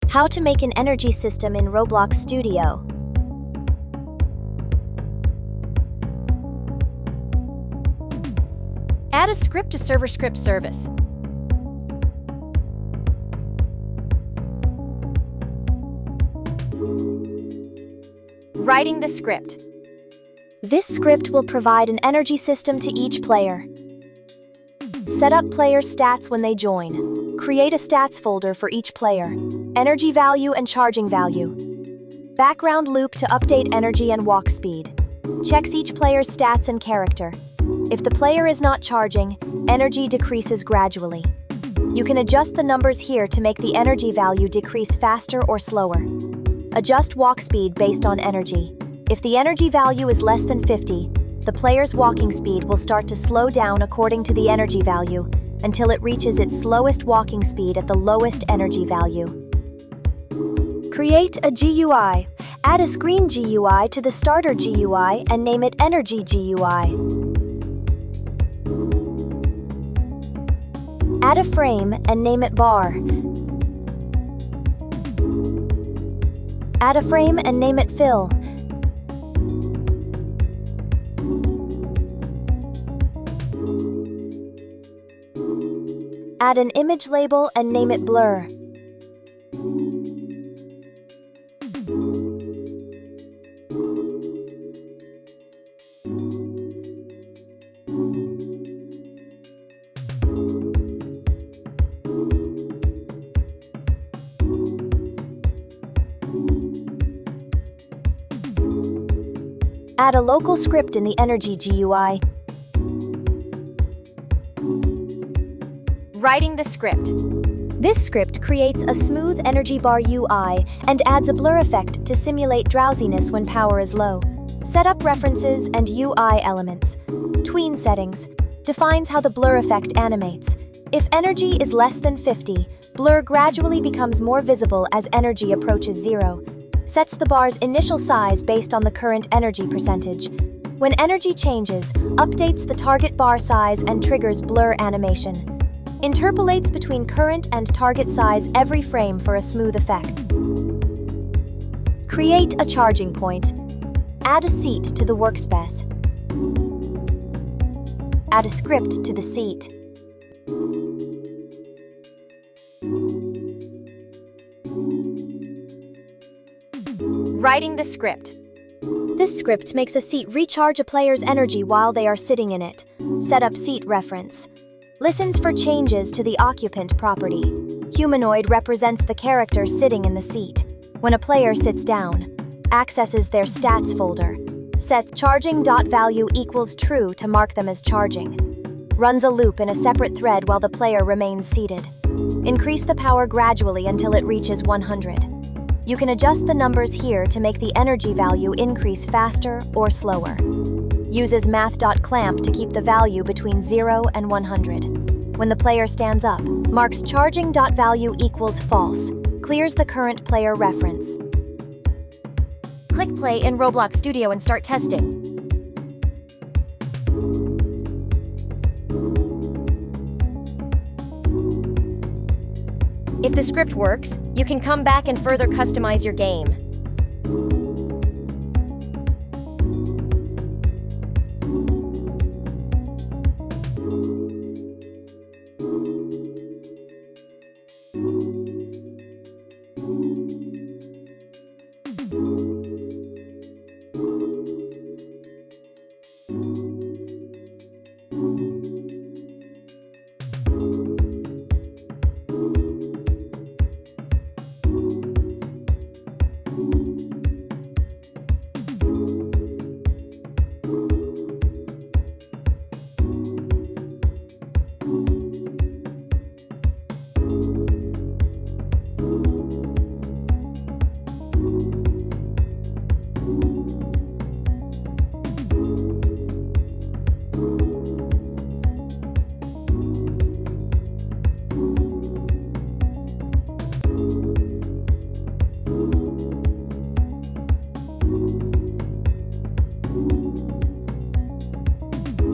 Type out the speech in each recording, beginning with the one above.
How to make an energy system in Roblox Studio. Add a script to server script service. Writing the script. This script will provide an energy system to each player. Set up player stats when they join. Create a stats folder for each player. Energy value and charging value. Background loop to update energy and walk speed. Checks each player's stats and character. If the player is not charging, energy decreases gradually. You can adjust the numbers here to make the energy value decrease faster or slower. Adjust walk speed based on energy. If the energy value is less than 50, the player's walking speed will start to slow down according to the energy value until it reaches its slowest walking speed at the lowest energy value. Create a GUI. Add a screen GUI to the starter GUI and name it Energy GUI. Add a frame and name it Bar. Add a frame and name it Fill. Add an image label and name it Blur. Add a local script in the Energy GUI. Writing the script. This script creates a smooth energy bar UI and adds a blur effect to simulate drowsiness when power is low. Set up references and UI elements. Tween settings. Defines how the blur effect animates. If energy is less than 50, blur gradually becomes more visible as energy approaches 0. Sets the bar's initial size based on the current energy percentage. When energy changes, updates the target bar size and triggers blur animation. Interpolates between current and target size every frame for a smooth effect. Create a charging point. Add a seat to the workspace. Add a script to the seat. Writing the script. This script makes a seat recharge a player's energy while they are sitting in it. Set up seat reference. Listens for changes to the occupant property. Humanoid represents the character sitting in the seat. When a player sits down, accesses their stats folder. Sets charging.value equals true to mark them as charging. Runs a loop in a separate thread while the player remains seated. Increase the power gradually until it reaches 100. You can adjust the numbers here to make the energy value increase faster or slower. Uses math.clamp to keep the value between 0 and 100. When the player stands up, marks charging.value equals false, clears the current player reference. Click play in Roblox Studio and start testing. If the script works, you can come back and further customize your game.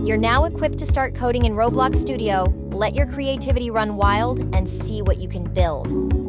You're now equipped to start coding in Roblox Studio. Let your creativity run wild and see what you can build.